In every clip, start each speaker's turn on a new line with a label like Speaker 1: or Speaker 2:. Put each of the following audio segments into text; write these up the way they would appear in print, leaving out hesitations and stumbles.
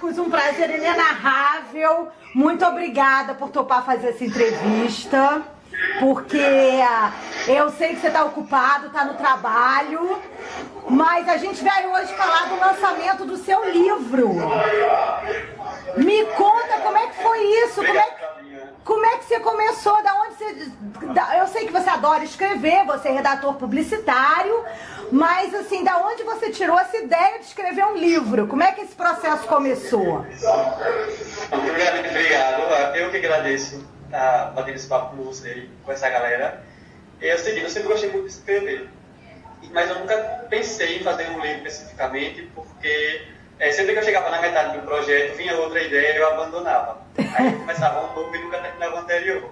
Speaker 1: Marcos, um prazer inenarrável. Muito obrigada por topar fazer essa entrevista, porque eu sei que você está ocupado, está no trabalho, mas a gente vai hoje falar do lançamento do seu livro. Me conta como é que foi isso, como é que você começou, eu sei que você adora escrever, você é redator publicitário, mas assim, da onde você tirou essa ideia de escrever um livro? Como é que esse processo começou?
Speaker 2: Obrigado, eu que agradeço estar batendo esse papo com você e com essa galera. É o seguinte, eu sempre gostei muito de escrever, mas eu nunca pensei em fazer um livro especificamente, porque sempre que eu chegava na metade do projeto, vinha outra ideia e eu abandonava. Aí eu começava um novo e nunca terminava o anterior.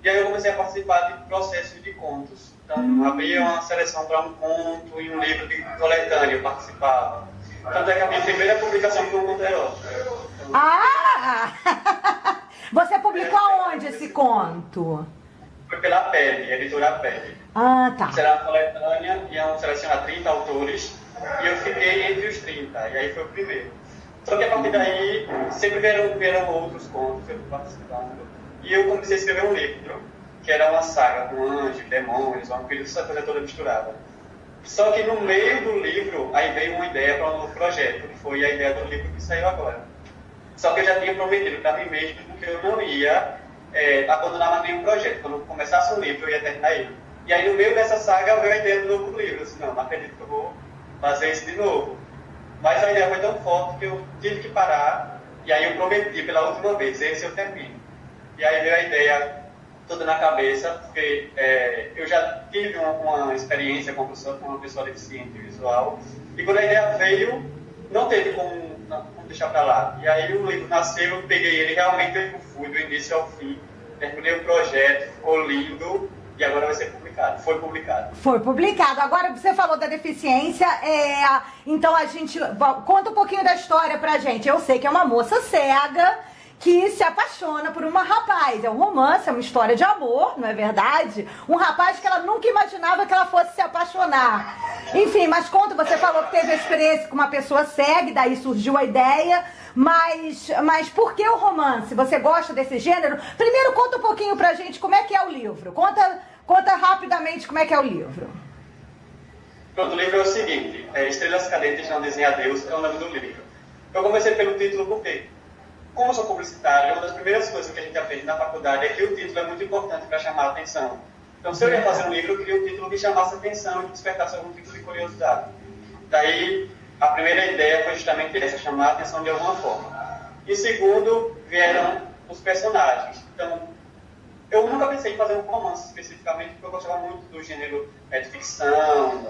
Speaker 2: E aí eu comecei a participar de processos de contos. Então, abria uma seleção para um conto e um livro de coletânea, eu participava. Tanto é que a minha primeira publicação foi um conto erótico.
Speaker 1: Você publicou aonde esse conto?
Speaker 2: Foi pela PEB, editora PEB.
Speaker 1: Tá.
Speaker 2: Será uma coletânea, iam selecionar 30 autores, e eu fiquei entre os 30, e aí foi o primeiro. Só que a partir daí, sempre vieram outros contos, eu fui participando. E eu comecei a escrever um livro, que era uma saga com anjos, demônios, vampiros, essa coisa toda misturada. Só que no meio do livro, aí veio uma ideia para um novo projeto, que foi a ideia do livro que saiu agora. Só que eu já tinha prometido para mim mesmo que eu não ia abandonar mais nenhum projeto. Quando começasse um livro, eu ia terminar ele. E aí no meio dessa saga veio a ideia do novo livro. Eu disse, não acredito que eu vou fazer isso de novo. Mas a ideia foi tão forte que eu tive que parar, e aí eu prometi pela última vez, esse eu termino. E aí veio a ideia toda na cabeça, porque eu já tive uma experiência com uma pessoa deficiente visual, e quando a ideia veio, não teve como deixar para lá. E aí o livro nasceu, eu peguei ele, realmente eu fui do início ao fim, terminei o projeto, ficou lindo, e agora vai ser publicado. Foi publicado.
Speaker 1: Foi publicado. Agora você falou da deficiência, então a gente conta um pouquinho da história pra gente. Eu sei que é uma moça cega que se apaixona por uma rapaz. É um romance, é uma história de amor, não é verdade? Um rapaz que ela nunca imaginava que ela fosse se apaixonar. Enfim, mas conta, você falou que teve a experiência com uma pessoa cega, e daí surgiu a ideia. Mas por que o romance? Você gosta desse gênero? Primeiro conta um pouquinho pra gente como é que é o livro. Conta rapidamente como é que é o livro.
Speaker 2: Pronto, o livro é o seguinte, Estrelas Cadentes Não Dizem Adeus é o nome do livro. Eu comecei pelo título porque, como eu sou publicitário, uma das primeiras coisas que a gente aprende na faculdade é que o título é muito importante para chamar a atenção. Então, se eu ia fazer um livro, eu queria um título que chamasse a atenção e que despertasse algum tipo de curiosidade. Daí, a primeira ideia foi justamente essa, chamar a atenção de alguma forma. E segundo, vieram os personagens. Então, eu nunca pensei em fazer um romance especificamente, porque eu gostava muito do gênero de ficção,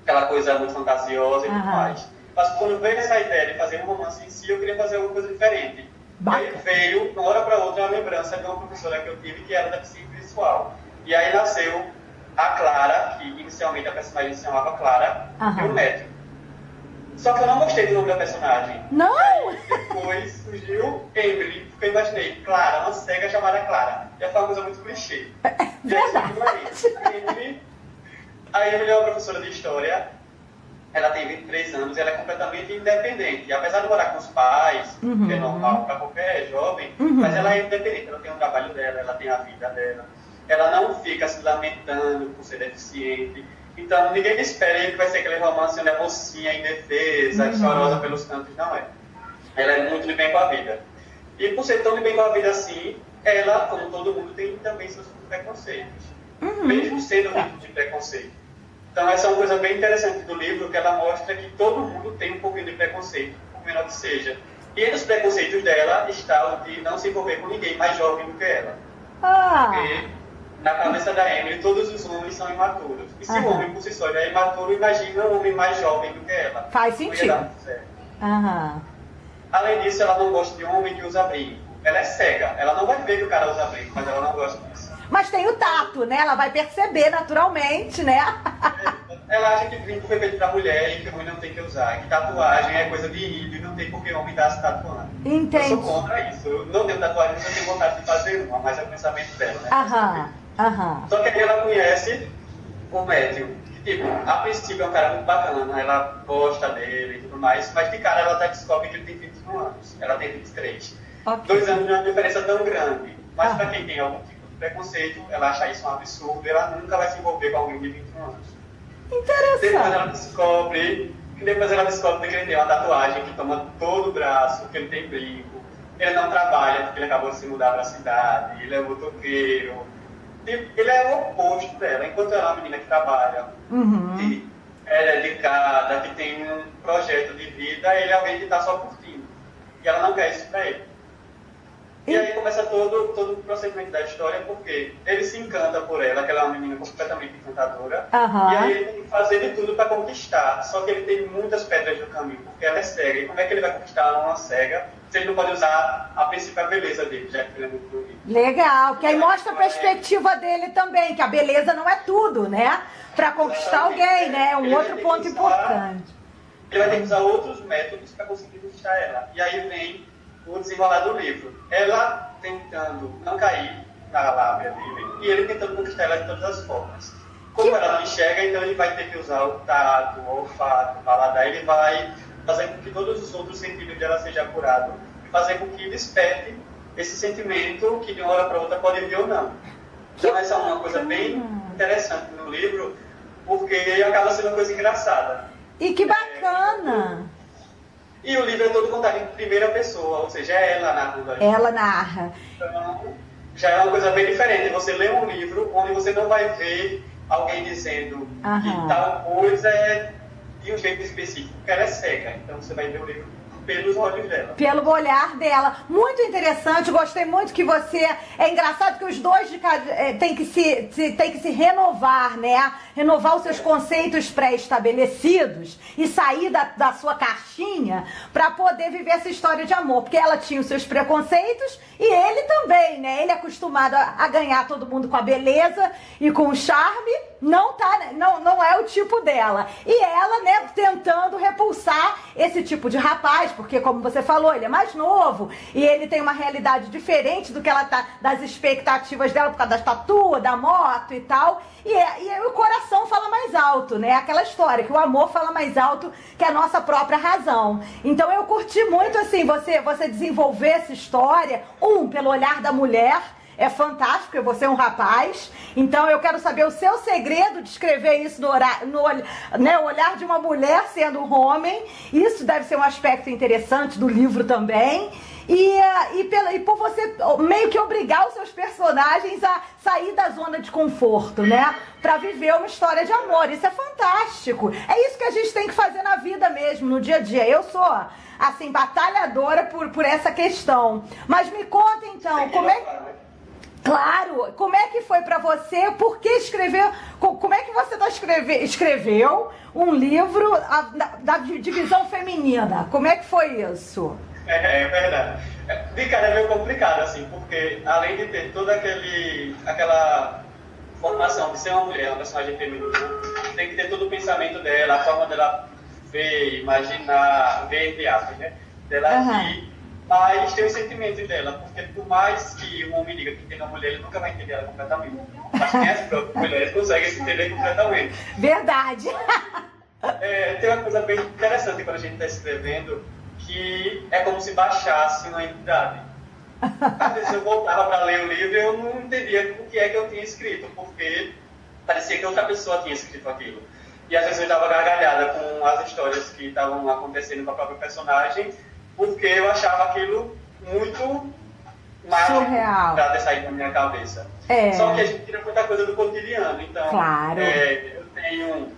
Speaker 2: aquela coisa muito fantasiosa e tudo mais. Mas quando veio essa ideia de fazer um romance em si, eu queria fazer alguma coisa diferente. E aí veio, de uma hora para outra, a lembrança de uma professora que eu tive, que era deficiente visual. E aí nasceu a Clara, que inicialmente a personagem se chamava Clara, e o médico. Só que eu não gostei do nome da personagem.
Speaker 1: Não!
Speaker 2: Aí, depois surgiu Emily, porque eu imaginei, Clara, uma cega chamada Clara. E foi uma coisa muito clichê.
Speaker 1: Verdade.
Speaker 2: A Emily é uma professora de história, ela tem 23 anos e ela é completamente independente. E apesar de morar com os pais, que é normal para qualquer jovem, mas ela é independente, ela tem o trabalho dela, ela tem a vida dela. Ela não fica se lamentando por ser deficiente. Então, ninguém espera que vai ser aquele romance onde a mocinha indefesa, chorosa pelos cantos, não é. Ela é muito de bem com a vida. E por ser tão de bem com a vida assim, ela, como todo mundo, tem também seus preconceitos. Mesmo sendo tipo de preconceito. Então, essa é uma coisa bem interessante do livro, que ela mostra que todo mundo tem um pouquinho de preconceito, por menor que seja. E entre os preconceitos dela está o de não se envolver com ninguém mais jovem do que ela. Porque na cabeça da Emily, todos os homens são imaturos. E se o homem por si só já é imaturo, imagina um homem mais jovem do que ela.
Speaker 1: Faz sentido.
Speaker 2: Além disso, ela não gosta de um homem que usa brinco. Ela é cega. Ela não vai ver que o cara usa brinco, mas ela não gosta disso.
Speaker 1: Mas tem o tato, né? Ela vai perceber naturalmente, né?
Speaker 2: Ela acha que brinco foi feito pra mulher e que homem não tem que usar. Que tatuagem é coisa de índio e não tem por que homem estar se tatuando.
Speaker 1: Entendi.
Speaker 2: Eu sou contra isso. Eu não tenho tatuagem, mas eu tenho vontade de fazer uma, mas é o pensamento dela, né?
Speaker 1: Só
Speaker 2: que aí ela conhece o médium, que tipo, a princípio é um cara muito bacana, ela gosta dele e tudo mais, mas de cara ela já descobre que ele tem 21 anos, ela tem 23.
Speaker 1: Okay.
Speaker 2: 2 anos não é uma diferença tão grande, mas para quem tem algum tipo de preconceito, ela acha isso um absurdo e ela nunca vai se envolver com alguém de 21 anos.
Speaker 1: Interessante.
Speaker 2: Depois ela descobre que ele tem uma tatuagem que toma todo o braço, que ele tem brinco, ele não trabalha porque ele acabou de se mudar para a cidade, ele é motoqueiro. Ele é o oposto dela, enquanto ela é uma menina que trabalha, que é dedicada, que tem um projeto de vida, ele é alguém que está só curtindo. E ela não quer isso para ele. E aí começa todo o procedimento da história, porque ele se encanta por ela, que ela é uma menina completamente encantadora, e aí ele tem que fazer de tudo para conquistar, só que ele tem muitas pedras no caminho, porque ela é cega. E como é que ele vai conquistar uma cega se ele não pode usar a principal beleza dele, já que ele é muito bonito?
Speaker 1: Legal, que aí mostra a perspectiva dele também, que a beleza não é tudo, né? Para conquistar alguém, né? É um outro ponto importante.
Speaker 2: Ele vai ter que usar outros métodos para conseguir conquistar ela. E aí vem o desenrolar do livro. Ela tentando não cair na lábia dele e ele tentando conquistar ela de todas as formas. Como ela não enxerga, então ele vai ter que usar o tato, o olfato, o paladar. Ele vai fazer com que todos os outros sentidos dela sejam apurados e fazer com que desperte esse sentimento que de uma hora para outra pode vir ou não. Então essa é uma coisa bem interessante no livro, porque acaba sendo uma coisa engraçada.
Speaker 1: E que bacana!
Speaker 2: E o livro é todo contado em primeira pessoa, ou seja, é ela narrando.
Speaker 1: Ela narra.
Speaker 2: Então, já é uma coisa bem diferente. Você lê um livro onde você não vai ver alguém dizendo que tal coisa é de um jeito específico, porque ela é cega. Então você vai ver o livro pelos olhos dela.
Speaker 1: Pelo olhar dela. Muito interessante, gostei muito que você... É engraçado que os dois têm que se renovar, né? Renovar os seus conceitos pré-estabelecidos e sair da sua caixinha para poder viver essa história de amor. Porque ela tinha os seus preconceitos e ele também, né? Ele é acostumado a ganhar todo mundo com a beleza e com o charme. Não é o tipo dela. E ela, né, tentando repulsar esse tipo de rapaz, porque como você falou, ele é mais novo e ele tem uma realidade diferente do que ela tá, das expectativas dela por causa da tatu, da moto e tal. E o coração fala mais alto, né? Aquela história que o amor fala mais alto que a nossa própria razão. Então eu curti muito, assim, você desenvolver essa história, pelo olhar da mulher. É fantástico, porque você é um rapaz. Então eu quero saber o seu segredo de escrever isso no olhar de uma mulher sendo um homem. Isso deve ser um aspecto interessante do livro também. E por você meio que obrigar os seus personagens a sair da zona de conforto, né? Pra viver uma história de amor. Isso é fantástico. É isso que a gente tem que fazer na vida mesmo, no dia a dia. Eu sou, assim, batalhadora por essa questão. Mas me conta então, como é... Claro, como é que foi pra você? Por que escrever? Como é que você escreveu um livro da divisão feminina? Como é que foi isso?
Speaker 2: É verdade. De cara é meio complicado, assim, porque além de ter toda aquela formação de ser uma mulher, uma personagem feminina, tem que ter todo o pensamento dela, a forma dela ver, imaginar, ver entre aspas, né? Dela agir. Mas tem os sentimentos dela, porque por mais que um homem diga que tem uma mulher, ele nunca vai entender ela completamente. Mas quem é as próprias mulheres conseguem se entender completamente.
Speaker 1: Verdade.
Speaker 2: Tem uma coisa bem interessante quando a gente está escrevendo, que é como se baixasse uma entidade. Às vezes eu voltava para ler o livro e eu não entendia o que é que eu tinha escrito, porque parecia que outra pessoa tinha escrito aquilo. E às vezes eu estava gargalhada com as histórias que estavam acontecendo com a própria personagem, porque eu achava aquilo muito mágico para ter saído da minha cabeça. Só que a gente tira muita coisa do cotidiano. Então,
Speaker 1: claro.
Speaker 2: Eu tenho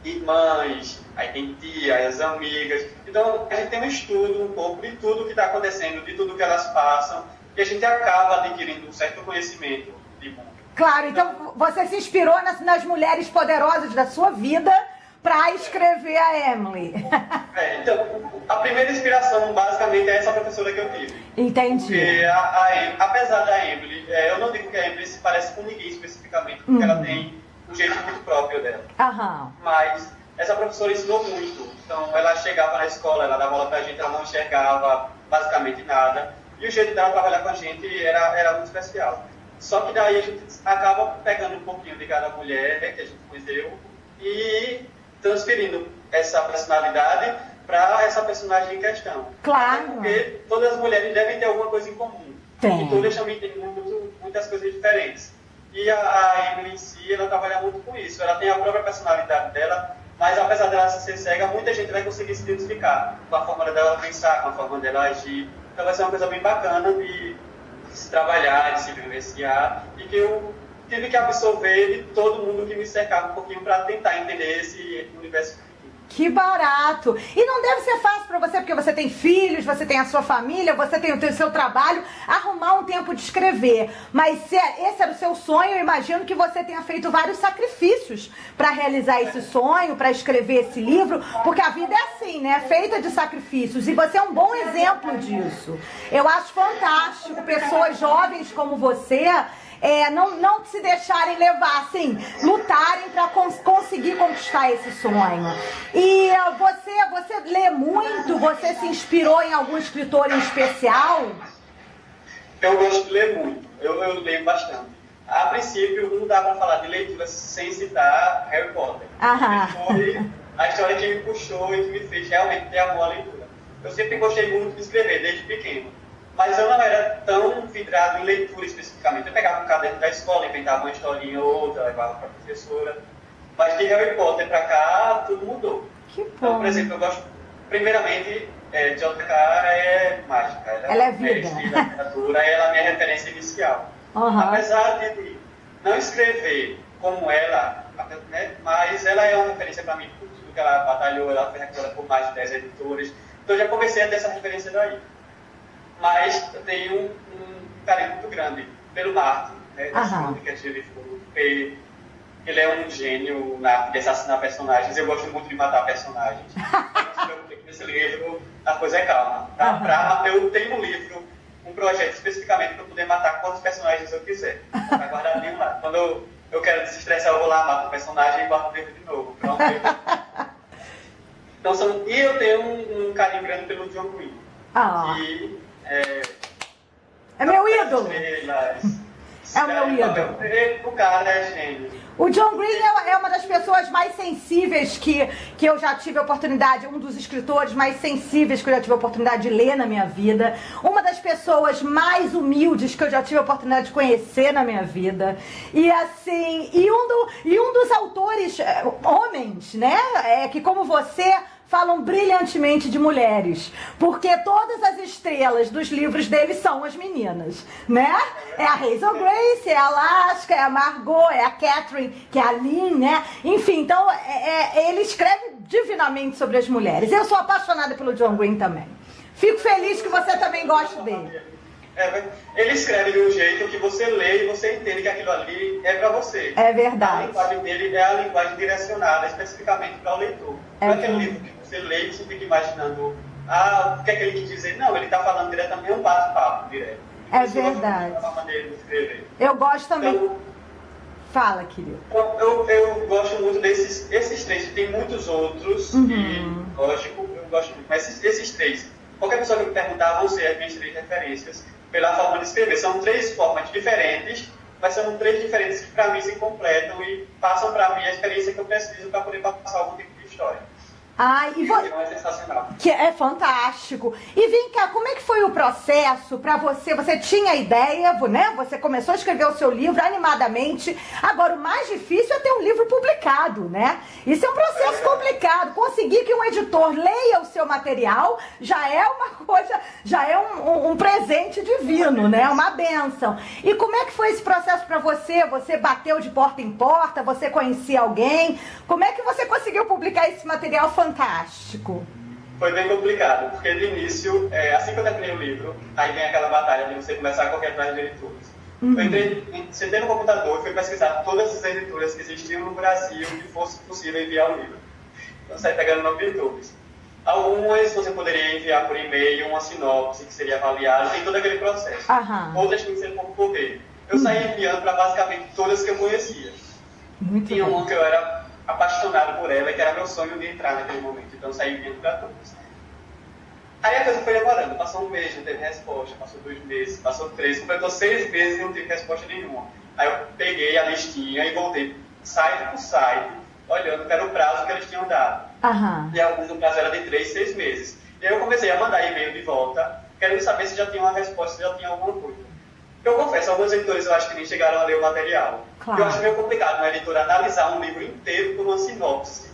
Speaker 2: irmãs, aí tem tias, amigas. Então, a gente tem um estudo um pouco de tudo que está acontecendo, de tudo que elas passam, e a gente acaba adquirindo um certo conhecimento de mundo.
Speaker 1: Claro, então você se inspirou nas mulheres poderosas da sua vida para escrever a Emily.
Speaker 2: Então, a primeira inspiração, basicamente, é essa professora que eu tive.
Speaker 1: Entendi.
Speaker 2: Porque, apesar da Emily, eu não digo que a Emily se parece com ninguém especificamente, porque ela tem um jeito muito próprio dela. Mas essa professora ensinou muito. Então, ela chegava na escola, ela dava aula pra gente, ela não enxergava basicamente nada. E o jeito dela trabalhar com a gente era muito especial. Só que daí a gente acaba pegando um pouquinho de cada mulher que a gente conheceu e transferindo essa personalidade para essa personagem em questão.
Speaker 1: Claro.
Speaker 2: Porque todas as mulheres devem ter alguma coisa em comum.
Speaker 1: Tem.
Speaker 2: E todas também têm muitas coisas diferentes. E a Emily em si, ela trabalha muito com isso. Ela tem a própria personalidade dela, mas apesar dela ser cega, muita gente vai conseguir se identificar com a forma dela pensar, com a forma dela agir. Então vai ser uma coisa bem bacana de se trabalhar, de se vivenciar, e que eu tive que absorver de todo mundo que me cercava um pouquinho para tentar entender esse universo.
Speaker 1: Que barato! E não deve ser fácil para você, porque você tem filhos, você tem a sua família, você tem o seu trabalho, arrumar um tempo de escrever. Mas se esse era o seu sonho, eu imagino que você tenha feito vários sacrifícios para realizar esse sonho, para escrever esse livro, porque a vida é assim, né? Feita de sacrifícios. E você é um bom exemplo disso. Eu acho fantástico pessoas jovens como você não se deixarem levar, assim, lutarem para conseguir conquistar esse sonho. E você lê muito? Você se inspirou em algum escritor em especial?
Speaker 2: Eu gosto de ler muito, eu leio bastante. A princípio, não dá para falar de leitura sem citar Harry Potter. Foi a história que me puxou e que me fez realmente ter amor à leitura. Eu sempre gostei muito de escrever, desde pequeno. Mas eu não era tão vidrado em leitura especificamente. Eu pegava um caderno da escola, inventava uma historinha ou outra, levava para a professora. Mas de Harry Potter para cá, tudo mudou.
Speaker 1: Que bom.
Speaker 2: Então, por exemplo, eu gosto, primeiramente, J.K. é mágica. Ela
Speaker 1: é vida.
Speaker 2: Da literatura, ela é a minha referência inicial. Apesar de não escrever como ela, né, mas ela é uma referência para mim por tudo que ela batalhou, ela foi recordada por mais de 10 editores. Então, eu já comecei a ter essa referência daí. Mas eu tenho um carinho muito grande pelo Martin, né, que é porque ele é um gênio na arte de assassinar personagens. Eu gosto muito de matar personagens. Nesse livro, a coisa é calma. Eu tenho um livro, um projeto especificamente para poder matar quantos personagens eu quiser. Para guardar nenhum lá. Quando eu quero desestressar, eu vou lá, mato o personagem e boto o livro de novo. Então, e eu tenho um carinho grande pelo John Green. Que
Speaker 1: é meu ídolo. É o meu ídolo.
Speaker 2: O cara é gênio.
Speaker 1: O John Green é uma das pessoas mais sensíveis que eu já tive a oportunidade, um dos escritores mais sensíveis que eu já tive a oportunidade de ler na minha vida, uma das pessoas mais humildes que eu já tive a oportunidade de conhecer na minha vida, e assim, um dos autores, homens, né, que como você falam brilhantemente de mulheres, porque todas as estrelas dos livros dele são as meninas, né? É a Hazel Grace, é a Alaska, é a Margot, é a Catherine, que é a Lynn, né? Enfim, então ele escreve divinamente sobre as mulheres. Eu sou apaixonada pelo John Green também. Fico feliz que você também goste dele.
Speaker 2: Ele escreve de um jeito que você lê e você entende que aquilo ali é para você.
Speaker 1: É verdade.
Speaker 2: A linguagem dele é a linguagem direcionada especificamente para o leitor. Não é aquele livro que você lê e você fica imaginando o que é que ele quis dizer. Não, ele está falando diretamente, é um bate-papo direto.
Speaker 1: É verdade.
Speaker 2: É uma maneira de escrever.
Speaker 1: Eu gosto também. Então, fala, querido.
Speaker 2: Eu gosto muito esses três. Tem muitos outros, e, lógico, eu gosto muito. Mas esses três, qualquer pessoa que me perguntar, vão ser as minhas três referências pela forma de escrever. São três formas diferentes, mas são três diferentes que para mim se completam e passam para mim a experiência que eu preciso para poder passar algum tipo de história.
Speaker 1: É sensacional. Que é fantástico. E vem cá, como é que foi o processo para você? Você tinha ideia, né? Você começou a escrever o seu livro animadamente. Agora, o mais difícil é ter um livro publicado, né? Isso é um processo complicado. Conseguir que um editor leia o seu material já é uma coisa, já é um presente divino, né? Uma bênção. E como é que foi esse processo para você? Você bateu de porta em porta? Você conhecia alguém? Como é que você conseguiu publicar esse material fantástico?
Speaker 2: Foi bem complicado, porque de início, assim que eu terminei o livro, aí vem aquela batalha de você começar a correr atrás de editores. Eu sentei no computador e fui pesquisar todas as editoras que existiam no Brasil que fosse possível enviar o livro. Então saí pegando nome de editores. Algumas você poderia enviar por e-mail uma sinopse que seria avaliada, tem todo aquele processo. Outras tinham que ser por correio. Eu saí enviando para basicamente todas que eu conhecia. Tinha uma que eu era apaixonado por ela, que era meu sonho de entrar naquele momento, então eu saí vindo para todos. Aí a coisa foi demorando, passou um mês, não teve resposta, passou 2 meses, passou 3, completou 6 meses e não teve resposta nenhuma. Aí eu peguei a listinha e voltei site por site, olhando que era o prazo que eles tinham dado.
Speaker 1: Aham.
Speaker 2: E alguns o prazo era de 3, 6 meses. E aí eu comecei a mandar e-mail de volta, querendo saber se já tinha uma resposta, se já tinha alguma coisa. Eu confesso, alguns editores eu acho que nem chegaram a ler o material.
Speaker 1: Claro.
Speaker 2: Eu acho meio complicado uma editora analisar um livro inteiro por uma sinopse.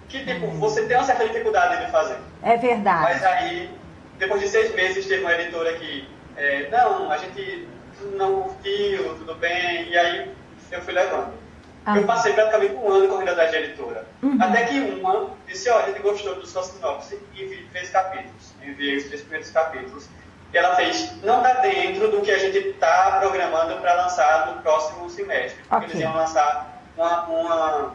Speaker 2: Que, tipo, você tem uma certa dificuldade de fazer.
Speaker 1: É verdade.
Speaker 2: Mas aí, depois de 6 meses, teve uma editora que, não, a gente não curtiu, tudo bem, e aí eu fui levando. Eu passei praticamente um ano correndo atrás de editora. Até que uma disse, olha, a gente gostou do sua sinopse e enviei 3 capítulos. Enviei os 3 primeiros capítulos. E ela fez, não está dentro do que a gente está programando para lançar no próximo semestre. Porque eles iam lançar uma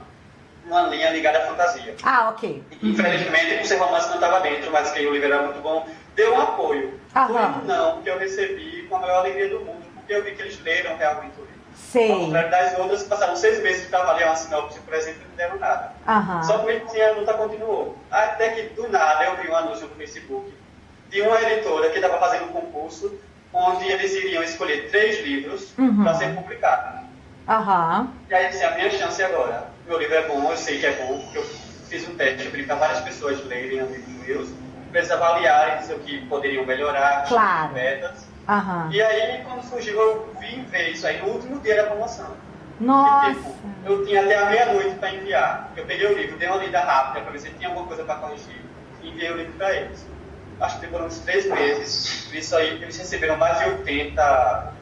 Speaker 2: linha ligada à fantasia.
Speaker 1: Ok.
Speaker 2: Infelizmente, o seu romance não estava dentro, mas que o livro era muito bom. Deu um apoio. Foi um não que eu recebi com a maior alegria do mundo, porque eu vi que eles leram realmente o livro.
Speaker 1: Sei.
Speaker 2: Ao contrário das outras, que passaram 6 meses para avaliar uma sinopse, por exemplo, e não deram nada. Só que mesmo assim a luta continuou. Até que, do nada, eu vi um anúncio no Facebook de uma editora que estava fazendo um concurso onde eles iriam escolher 3 livros para ser publicados. E aí eu disse, a minha chance agora. Meu livro é bom, eu sei que é bom, porque eu fiz um teste, eu pedi para várias pessoas lerem livros meus, para eles avaliarem, dizer o que poderiam melhorar,
Speaker 1: claro.
Speaker 2: metas. E aí, quando surgiu, eu vim ver isso aí no último dia da promoção.
Speaker 1: Nossa!
Speaker 2: E, tipo, eu tinha até a meia-noite para enviar. Eu peguei o livro, dei uma lida rápida para ver se tinha alguma coisa para corrigir e enviei o livro para eles. Acho que demorou uns 3 meses. Isso aí, eles receberam mais de 80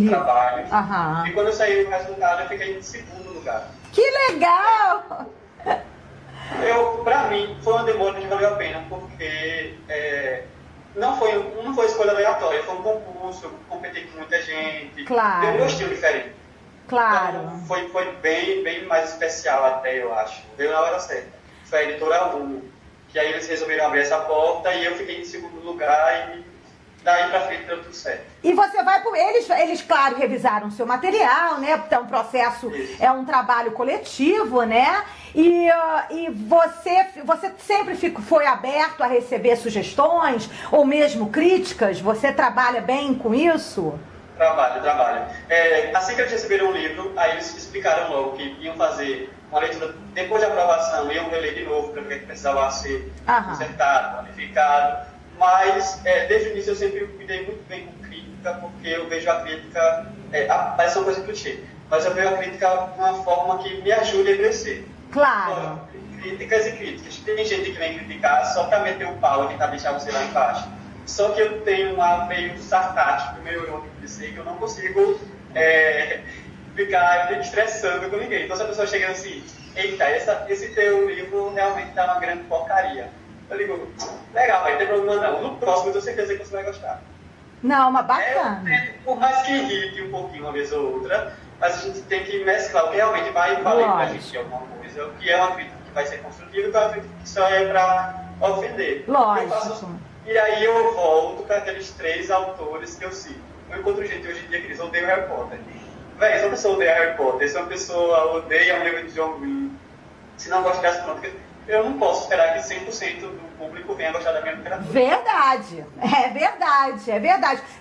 Speaker 2: trabalhos. E quando eu saí no resultado, eu fiquei em segundo lugar.
Speaker 1: Que legal!
Speaker 2: Pra mim, foi uma demora que valeu a pena, porque não foi escolha aleatória, foi um concurso, eu competi com muita gente,
Speaker 1: claro.
Speaker 2: Deu um estilo diferente.
Speaker 1: Claro.
Speaker 2: Então, foi bem mais especial até, eu acho. Veio na hora certa. Foi a editora 1, que aí eles resolveram abrir essa porta e eu fiquei em segundo lugar e daí pra frente deu tudo certo.
Speaker 1: E você vai por eles, claro, revisaram o seu material, né? Porque é um processo, é um trabalho coletivo, né? E você sempre foi aberto a receber sugestões ou mesmo críticas? Você trabalha bem com isso?
Speaker 2: Trabalho. Assim que eles receberam o livro, aí eles explicaram logo que iam fazer uma leitura depois da aprovação, iam reler de novo para ver que precisava ser consertado, modificado. Mas, desde o início, eu sempre cuidei muito bem com crítica, porque eu vejo a crítica, parece uma coisa clichê, mas eu vejo a crítica de uma forma que me ajude a crescer.
Speaker 1: Claro.
Speaker 2: Então, críticas e críticas. Tem gente que vem criticar só para meter o pau e tentar deixar você lá embaixo. Só que eu tenho um ar meio sarcástico, meio irônico de ser, que eu não consigo ficar estressando com ninguém. Então, se a pessoa chega assim, eita, esse teu livro realmente está uma grande porcaria. Eu digo, legal, vai ter problema não. No próximo eu tenho certeza que você vai gostar.
Speaker 1: Não, mas bacana.
Speaker 2: Por mais que irrite um pouquinho uma vez ou outra, mas a gente tem que mesclar o que realmente vai valer pra gente alguma coisa. O que é uma crítica que vai ser construtiva e o que é uma crítica que só é pra ofender.
Speaker 1: Lógico.
Speaker 2: E aí eu volto para aqueles 3 autores que eu cito. Eu encontro gente hoje em dia que eles odeiam Harry Potter. Véi, se uma pessoa odeia Harry Potter, se uma pessoa odeia um livro de John Green, se não gosta das plantas, eu não posso esperar que 100% do público venha gostar da minha literatura.
Speaker 1: Verdade.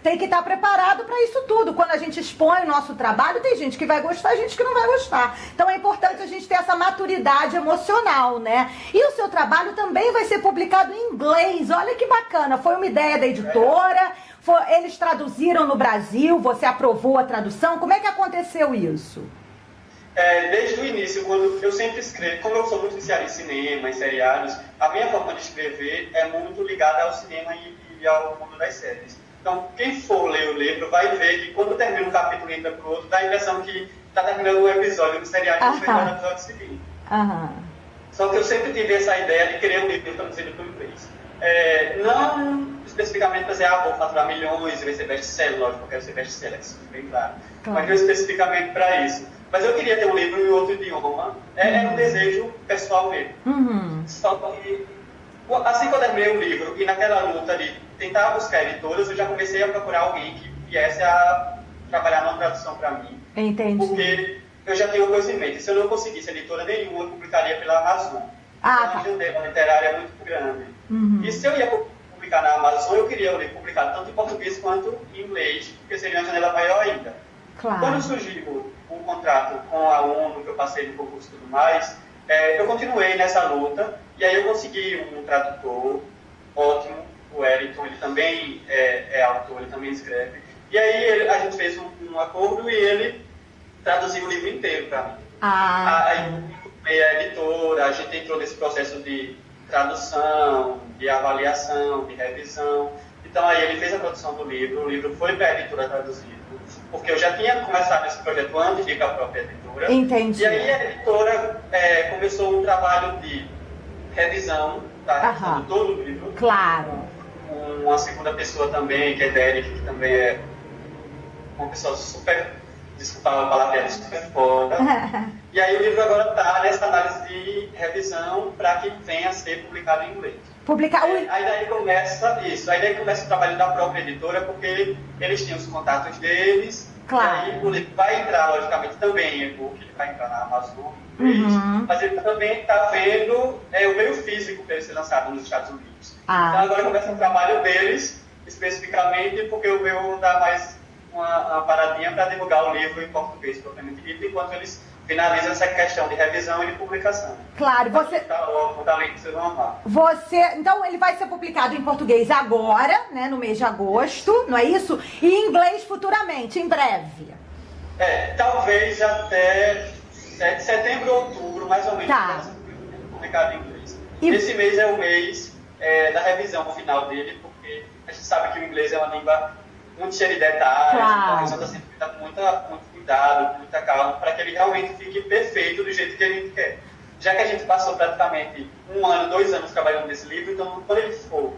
Speaker 1: Tem que estar preparado para isso tudo. Quando a gente expõe o nosso trabalho, tem gente que vai gostar, gente que não vai gostar. Então é importante a gente ter essa maturidade emocional, né? E o seu trabalho também vai ser publicado em inglês. Olha que bacana. Foi uma ideia da editora, eles traduziram no Brasil, você aprovou a tradução. Como é que aconteceu isso?
Speaker 2: Desde o início, quando eu sempre escrevo, como eu sou muito viciado em cinema, em seriados, a minha forma de escrever é muito ligada ao cinema e ao mundo das séries. Então, quem for ler o livro vai ver que quando termina um capítulo e entra pro outro, dá a impressão que está terminando um episódio do seriado e vai no episódio seguinte. Só que eu sempre tive essa ideia de querer um livro traduzido para o inglês. Não especificamente para dizer, vou faturar milhões e vai ser best-seller, lógico, eu quero ser best-seller, isso bem claro. Mas não especificamente para isso. Mas eu queria ter um livro em outro idioma, é um desejo pessoal mesmo. Só que, assim que eu terminei o livro, e naquela luta de tentar buscar editoras, eu já comecei a procurar alguém que viesse a trabalhar numa tradução para mim.
Speaker 1: Entendi.
Speaker 2: Porque eu já tenho uma coisa em mente, se eu não conseguisse editora nenhuma, eu publicaria pela Amazon. A janela literária é muito grande. E se eu ia publicar na Amazon, eu queria o livro publicado tanto em português quanto em inglês, porque seria uma janela maior ainda.
Speaker 1: Claro.
Speaker 2: Quando surgiu um contrato com a ONU, que eu passei no concurso e tudo mais, eu continuei nessa luta, e aí eu consegui um tradutor ótimo, o Wellington, ele também é autor, ele também escreve. E aí a gente fez um acordo e ele traduziu o livro inteiro para mim. Aí a editora, a gente entrou nesse processo de tradução, de avaliação, de revisão. Então aí ele fez a produção do livro, o livro foi para a editora traduzido, porque eu já tinha começado esse projeto antes de ir para a própria editora.
Speaker 1: Entendi.
Speaker 2: E aí a editora começou um trabalho de revisão, tá? Todo o livro.
Speaker 1: Claro.
Speaker 2: Uma segunda pessoa também, que é Derek, que também é uma pessoa super, desculpa a palavra, super foda. E aí o livro agora está nessa análise de revisão para que venha a ser publicado em inglês. Aí daí começa o trabalho da própria editora, porque eles tinham os contatos deles.
Speaker 1: Claro.
Speaker 2: E aí o livro vai entrar, logicamente, também em e-book, ele vai entrar na Amazon em inglês, mas ele também está vendo o meio físico para ele ser lançado nos Estados Unidos. Então agora começa o trabalho deles, especificamente, porque o meu dá mais uma paradinha para divulgar o livro em português, propriamente dito, enquanto eles finalizam essa questão de revisão e de publicação.
Speaker 1: Claro, então ele vai ser publicado em português agora, né, no mês de agosto, não é isso? E em inglês futuramente, em breve.
Speaker 2: Talvez até setembro, outubro, mais ou menos,
Speaker 1: tá.
Speaker 2: Publicado em inglês. Esse mês é o mês da revisão final dele, porque a gente sabe que o inglês é uma língua muito cheia de detalhes, então a revisão está sempre com muito cuidado, com muita calma, para que ele realmente fique perfeito do jeito que a gente quer. Já que a gente passou praticamente 1 ano, 2 anos trabalhando nesse livro, então quando ele for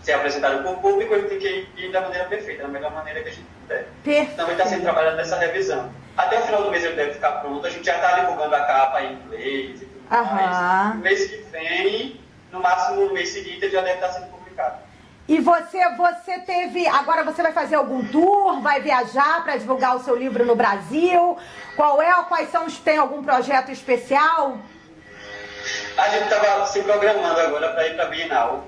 Speaker 2: ser apresentado para o público, ele tem que ir da maneira perfeita, da melhor maneira que a gente puder.
Speaker 1: Perfeito.
Speaker 2: Então ele está sempre trabalhando nessa revisão. Até o final do mês ele deve ficar pronto, a gente já está divulgando a capa em inglês e tudo mais. No mês que vem, no máximo no mês seguinte, ele já deve estar sendo publicado.
Speaker 1: E você agora você vai fazer algum tour, vai viajar para divulgar o seu livro no Brasil? Tem algum projeto especial?
Speaker 2: A gente estava se programando agora para ir para a Bienal,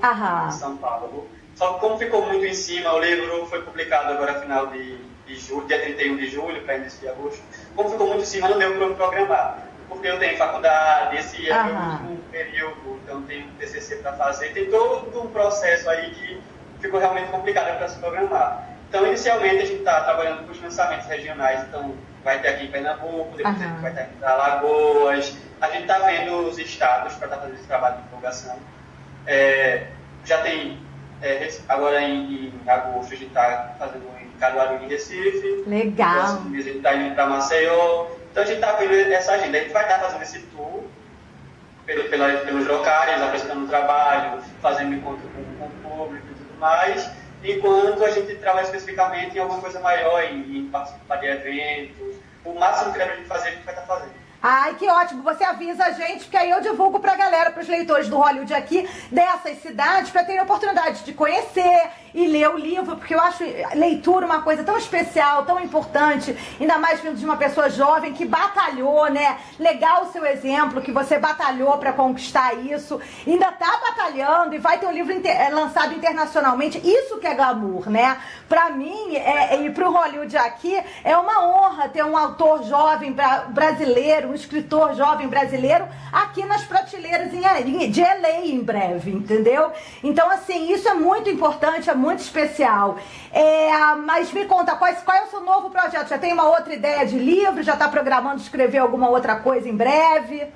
Speaker 2: em São Paulo. Só que como ficou muito em cima, o livro foi publicado agora no final de julho, dia 31 de julho, para início de agosto. Como ficou muito em cima, não deu para eu programar. Porque eu tenho faculdade, esse é o meu último período, então tenho um TCC para fazer. Tem todo um processo aí que ficou realmente complicado para se programar. Então, inicialmente, a gente está trabalhando com os lançamentos regionais, então vai ter aqui em Pernambuco, depois a gente vai ter aqui em Alagoas. A gente está vendo os estados para estar fazendo esse trabalho de divulgação. Já tem, agora em agosto, a gente está fazendo em Caruaru, em Recife.
Speaker 1: Legal.
Speaker 2: A gente está indo para Maceió. Então, a gente está vendo essa agenda. A gente vai estar fazendo esse tour pelos locais, apresentando o trabalho, fazendo encontro com o público e tudo mais, enquanto a gente trabalha especificamente em alguma coisa maior, em participar de eventos. O máximo que a gente fazer, a gente vai estar fazendo.
Speaker 1: Ai, que ótimo, você avisa a gente, porque aí eu divulgo pra galera, pros leitores do Hollywood aqui, dessas cidades, pra terem a oportunidade de conhecer e ler o livro, porque eu acho leitura uma coisa tão especial, tão importante, ainda mais vindo de uma pessoa jovem que batalhou, né? Legal o seu exemplo, que você batalhou pra conquistar isso, ainda tá batalhando e vai ter um livro lançado internacionalmente, isso que é glamour, né? Pra mim, e pro Hollywood aqui, é uma honra ter um autor jovem brasileiro, um escritor jovem brasileiro aqui nas prateleiras de LA em breve, entendeu? Então, assim, isso é muito importante, é muito especial. Mas me conta, qual é o seu novo projeto? Já tem uma outra ideia de livro? Já está programando escrever alguma outra coisa em breve?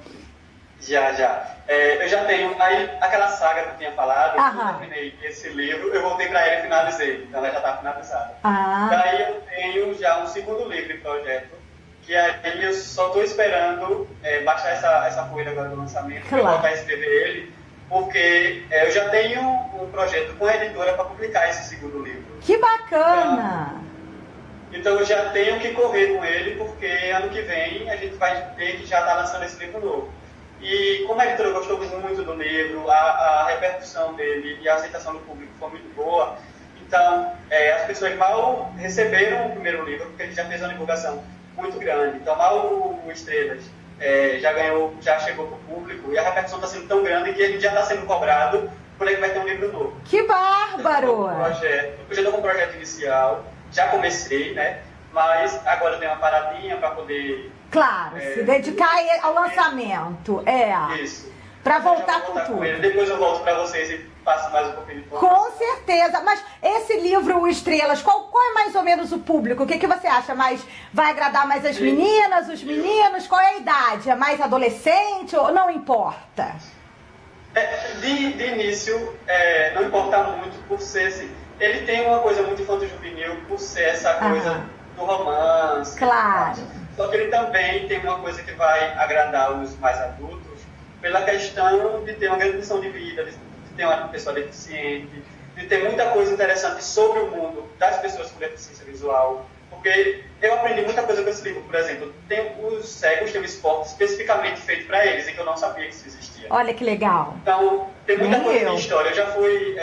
Speaker 2: Já. Eu já tenho aquela saga que eu tinha falado, eu terminei esse livro, eu voltei para ela e finalizei, então ela já está finalizada. Daí eu tenho já um segundo livro em projeto, que aí eu só estou esperando baixar essa folha agora do lançamento, para eu voltar a escrever ele, porque eu já tenho um projeto com a editora para publicar esse segundo livro.
Speaker 1: Que bacana!
Speaker 2: Então eu já tenho que correr com ele, porque ano que vem a gente vai ter que já estar lançando esse livro novo. E como a editora gostou muito do livro, a repercussão dele e a aceitação do público foi muito boa, então as pessoas mal receberam o primeiro livro, porque ele já fez uma divulgação muito grande. Então lá o Estrelas já chegou para o público e a repercussão está sendo tão grande que a gente já está sendo cobrado por aí que vai ter um livro novo.
Speaker 1: Que bárbaro!
Speaker 2: Eu já estou com um projeto inicial, já comecei, né? Mas agora eu dei uma paradinha para poder
Speaker 1: Claro, se dedicar ao lançamento.
Speaker 2: Isso.
Speaker 1: Pra voltar com tudo.
Speaker 2: Ele. Depois eu volto pra vocês e passo mais um pouquinho de
Speaker 1: Com certeza. Mas esse livro, O Estrelas, qual é mais ou menos o público? O que você acha? Vai agradar mais as meninas, os meninos? Qual é a idade? É mais adolescente ou não importa?
Speaker 2: De início, não importa muito por ser assim. Ele tem uma coisa muito infanto-juvenil por ser essa coisa do romance.
Speaker 1: Claro.
Speaker 2: Só que ele também tem uma coisa que vai agradar os mais adultos pela questão de ter uma grande missão de vida, de ter uma pessoa deficiente, de ter muita coisa interessante sobre o mundo das pessoas com deficiência visual. Porque eu aprendi muita coisa com esse livro. Por exemplo, os cegos têm um esporte especificamente feito para eles, e que eu não sabia que isso existia.
Speaker 1: Olha que legal.
Speaker 2: Então, tem muita coisa de história. Eu já fui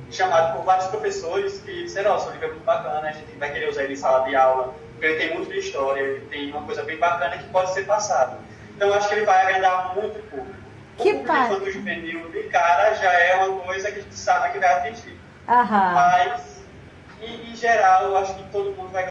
Speaker 2: chamado por vários professores que disseram, nossa, o livro é muito bacana, a gente vai querer usar ele em sala de aula, porque ele tem muito de história, ele tem uma coisa bem bacana que pode ser passada. Então, eu acho que ele vai agradar muito o público.
Speaker 1: Que
Speaker 2: público do juvenil de cara já é uma coisa que a gente sabe que vai atingir.
Speaker 1: Aham.
Speaker 2: Mas, em geral, eu acho que todo mundo vai